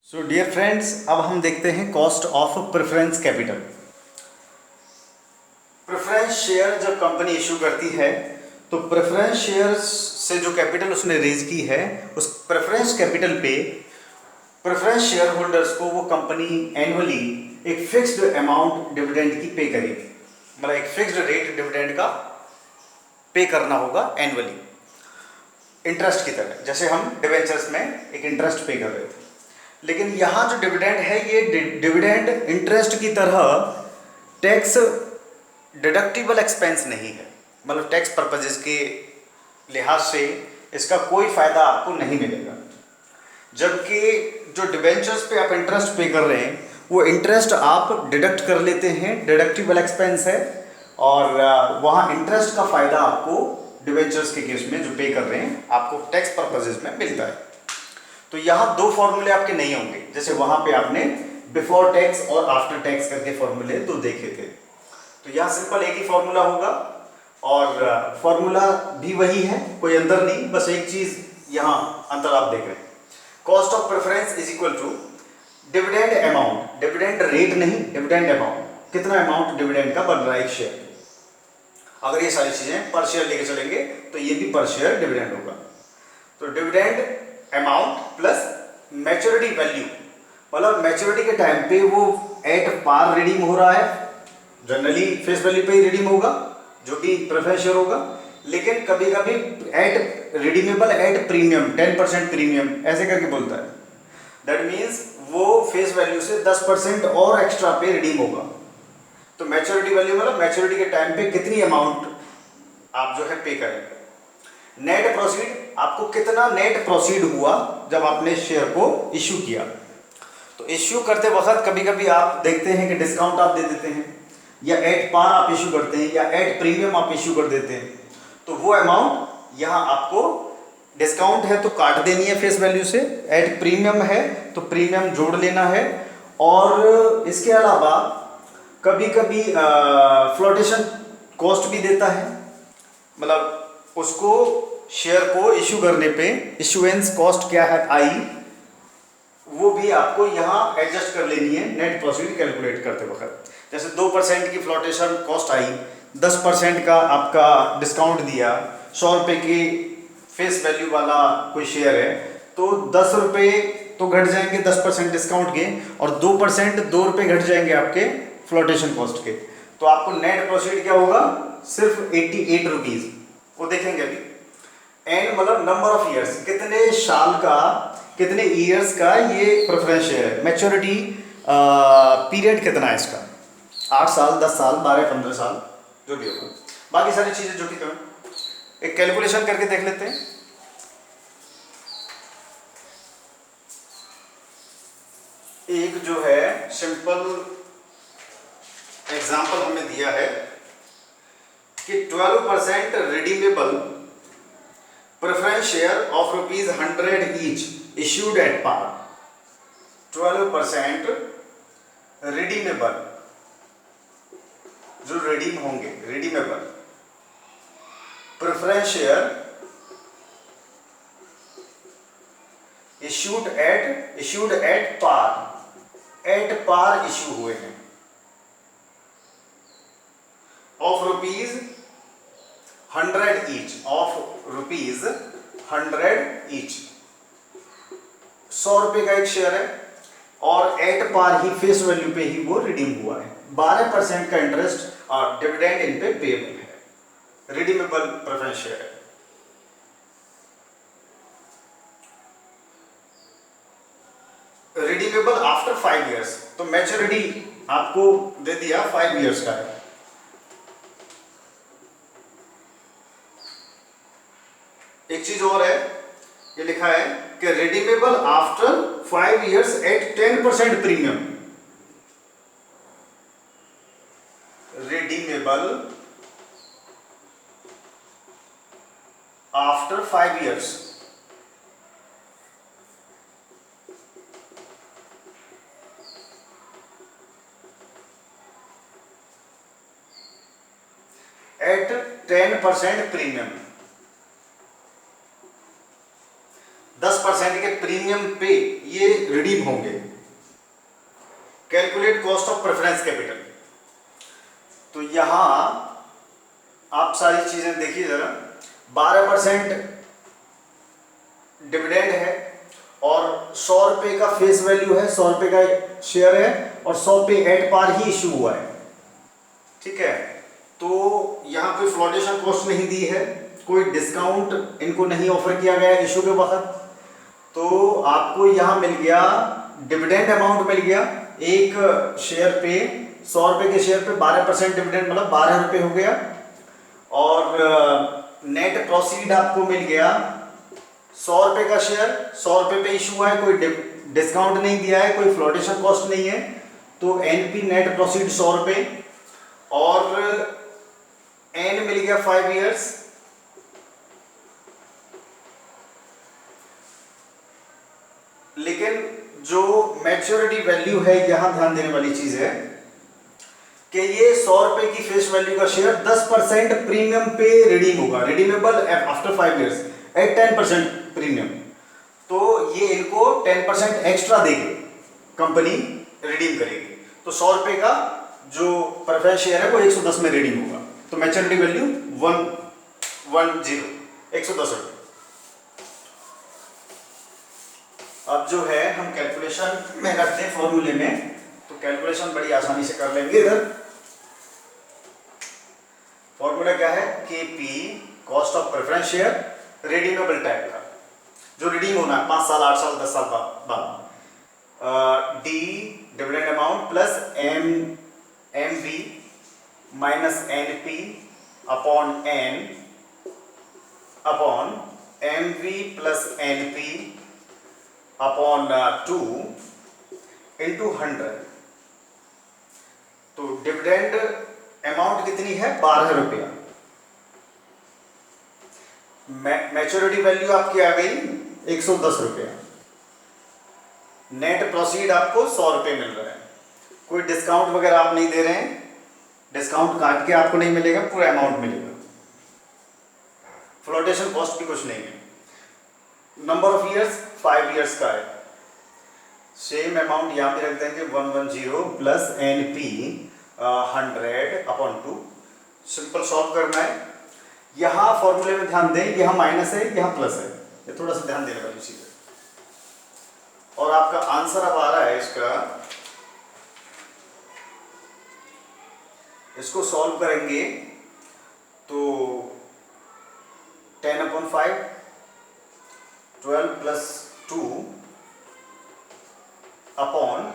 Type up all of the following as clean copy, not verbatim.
So dear friends, अब हम देखते हैं cost of preference capital. Preference share जब कंपनी इशू करती है तो प्रेफरेंस शेयर से जो कैपिटल उसने रेज की है उस प्रेफरेंस कैपिटल पे प्रेफरेंस शेयर होल्डर्स को वो कंपनी एनुअली एक फिक्स्ड अमाउंट डिविडेंड की पे करेगी। मतलब एक फिक्स्ड रेट डिविडेंड का पे करना होगा एनुअली, इंटरेस्ट की तरह, जैसे हम डिवेंचर्स में एक इंटरेस्ट पे कर रहे थे। लेकिन यहाँ जो डिविडेंड है ये डिविडेंड इंटरेस्ट की तरह टैक्स डिडक्टिबल एक्सपेंस नहीं है। मतलब टैक्स पर्पजेस के लिहाज से इसका कोई फायदा आपको नहीं मिलेगा। जबकि जो डिवेंचर्स पे आप इंटरेस्ट पे कर रहे हैं वो इंटरेस्ट आप डिडक्ट कर लेते हैं, डिडक्टिबल एक्सपेंस है, और वहाँ इंटरेस्ट का फायदा आपको डिवेंचर्स के केस में जो पे कर रहे हैं आपको टैक्स पर्पजेस में मिलता है। तो यहाँ दो फॉर्मूले आपके नहीं होंगे, जैसे वहां पे आपने बिफोर टैक्स और आफ्टर टैक्स करके फॉर्मूले तो देखे थे। तो यहाँ सिंपल एक ही फॉर्मूला होगा और फॉर्मूला भी वही है, कोई अंतर नहीं, बस एक चीज यहाँ अंतर आप देख रहे हैं। Cost of preference is equal to dividend amount, dividend rate नहीं, डिविडेंड अमाउंट, कितना अमाउंट डिविडेंड का बन रहा है एक शेयर। अगर ये सारी चीजें पर शेयर लेके चलेंगे तो ये भी पर शेयर डिविडेंड होगा। तो dividend amount plus maturity value, मतलब मैच्योरिटी के टाइम पे वो एट पार रिडीम हो रहा है, जनरली फेस वैल्यू पे ही रिडीम होगा जो कि प्रेफरेंस शेयर होगा, लेकिन कभी कभी at redeemable at premium 10% premium ऐसे करके बोलता है। दैट मीन्स वो फेस वैल्यू से 10% और एक्स्ट्रा पे रिडीम होगा। तो मैच्योरिटी वैल्यू मतलब मैच्योरिटी के टाइम पे कितनी अमाउंट आप जो है पे करेंगे। नेट प्रोसीड, आपको कितना नेट प्रोसीड हुआ जब आपने शेयर को इश्यू किया। तो इश्यू करते वक्त कभी कभी आप देखते हैं कि डिस्काउंट आप दे देते हैं, या एट पार आप इश्यू करते हैं, या एट प्रीमियम आप इश्यू कर देते हैं। तो वो अमाउंट यहाँ आपको डिस्काउंट है तो काट देनी है फेस वैल्यू से, एट प्रीमियम है तो प्रीमियम जोड़ लेना है। और इसके अलावा कभी कभी फ्लोटेशन कॉस्ट भी देता है, मतलब उसको शेयर को इश्यू करने पे इशुएंस कॉस्ट क्या है आई, वो भी आपको यहाँ एडजस्ट कर लेनी है नेट प्रोसीड कैलकुलेट करते वक्त। जैसे 2% की फ्लोटेशन कॉस्ट आई, 10% का आपका डिस्काउंट दिया, 100 रुपये की फेस वैल्यू वाला कोई शेयर है तो 10 रुपये तो घट जाएंगे 10% डिस्काउंट के, और 2% 2 रुपये घट जाएंगे आपके फ्लोटेशन कॉस्ट के। तो आपको नेट प्रोसीड क्या होगा, सिर्फ 88 रुपीज़, वो देखेंगे अभी। एंड मतलब नंबर ऑफ ईयर्स, कितने साल का, कितने ईयर्स का ये प्रेफरेंस शेयर है, मैच्योरिटी पीरियड कितना है इसका, 8 साल, 10 साल, 12, 15 साल, जो भी होगा। बाकी सारी चीज़ें जो कि एक कैलकुलेशन करके देख लेते हैं। एक जो है सिंपल एग्जाम्पल हमें दिया है कि 12% redeemable preference share of ₹100 each issued at par. 12% redeemable, जो रिडीम होंगे, redeemable preference share issued at par, at par issue हुए हैं, ऑफ ₹100 ईच, ऑफ ₹100 ईच। 100 रुपए का एक शेयर है और एट पार ही फेस वैल्यू पे ही वो रिडीम हुआ है। 12% का इंटरेस्ट और डिविडेंड इन पे पेएबल है, रिडीमेबल प्रेफरेंस शेयर है। रिडीमेबल आफ्टर 5 ईयर्स, तो मैच्योरिटी आपको दे दिया 5 ईयर्स का है। एक चीज और है, ये लिखा है कि redeemable after 5 years at 10% premium. Redeemable after 5 years at 10% premium. 10% के प्रीमियम पे ये रिडीम होंगे। Calculate cost of preference capital. तो यहां आप सारी चीजें देखिए जरा। 12% डिविडेंड है और 100 रुपए का फेस वैल्यू है, 100 रुपए का शेयर है और 100 पे एट पार ही इशू हुआ है। ठीक है, तो यहां कोई फ्लोटेशन कॉस्ट नहीं दी है, कोई डिस्काउंट इनको नहीं ऑफर किया गया इशू के वक्त। तो आपको यहां मिल गया डिविडेंड अमाउंट मिल गया एक शेयर पे, 100 रुपए के शेयर पे 12% डिविडेंड मतलब 12 रुपए हो गया। और नेट प्रोसीड आपको मिल गया 100 रुपए का शेयर, 100 रुपए पे इशू हुआ है, कोई डिस्काउंट नहीं दिया है, कोई फ्लोटेशन कॉस्ट नहीं है, तो एनपी नेट प्रोसीड 100 रुपए और एन मिल गया 5 इयर्स। लेकिन जो मैच्योरिटी वैल्यू है, यहां ध्यान देने वाली चीज है कि ये 100 रुपए की फेस वैल्यू का शेयर 10% प्रीमियम पे रिडीम होगा, redeemable after 5 years at 10% premium. तो ये इनको 10% एक्स्ट्रा देगी, कंपनी रिडीम करेगी। तो 100 रुपए का जो प्रेफरेंस शेयर है वो 110 में रिडीम होगा। तो मैच्योरिटी वैल्यू 110 रुपए। अब जो है हम कैलकुलेशन में करते हैं फॉर्मूले में, तो कैलकुलेशन बड़ी आसानी से कर लेंगे। इधर फॉर्मूला क्या है, KP cost of preference share redeemable type का, जो रिडीम होना है 5 साल 8 साल 10 साल बाद। D dividend amount plus M V minus N P upon N upon M V plus N P upon 2 into 100। तो डिविडेंड अमाउंट कितनी है, 12 रुपया। मैच्योरिटी वैल्यू आपकी आ गई 110 रुपया। नेट प्रोसीड आपको 100 रुपये मिल रहा है, कोई डिस्काउंट वगैरह आप नहीं दे रहे हैं, डिस्काउंट काट के आपको नहीं मिलेगा, पूरा अमाउंट मिलेगा। फ्लोटेशन कॉस्ट भी कुछ नहीं है। नंबर ऑफ इयर्स 5 इयर्स का है। सेम अमाउंट यहां पे रख देंगे 110 plus N P 100 upon 2। Simple solve करना है। यहां फॉर्मूले में ध्यान दें, यहां माइनस है यहां प्लस है, ये थोड़ा सा ध्यान देने वाली चीज है। और आपका आंसर अब आ रहा है इसका, इसको सॉल्व करेंगे तो 10/5 12 प्लस 2 अपॉन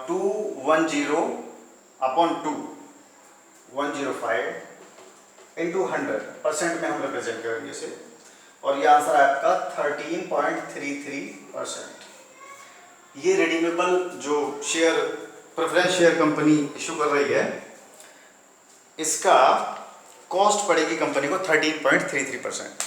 210 अपॉन 2 105 इंटू 100% में हम रिप्रेजेंट करेंगे इसे। और ये आंसर है आपका 13.33%। ये रिडीमेबल जो share preference share company issue कर रही है, इसका कॉस्ट पड़ेगी कंपनी को 13.33%।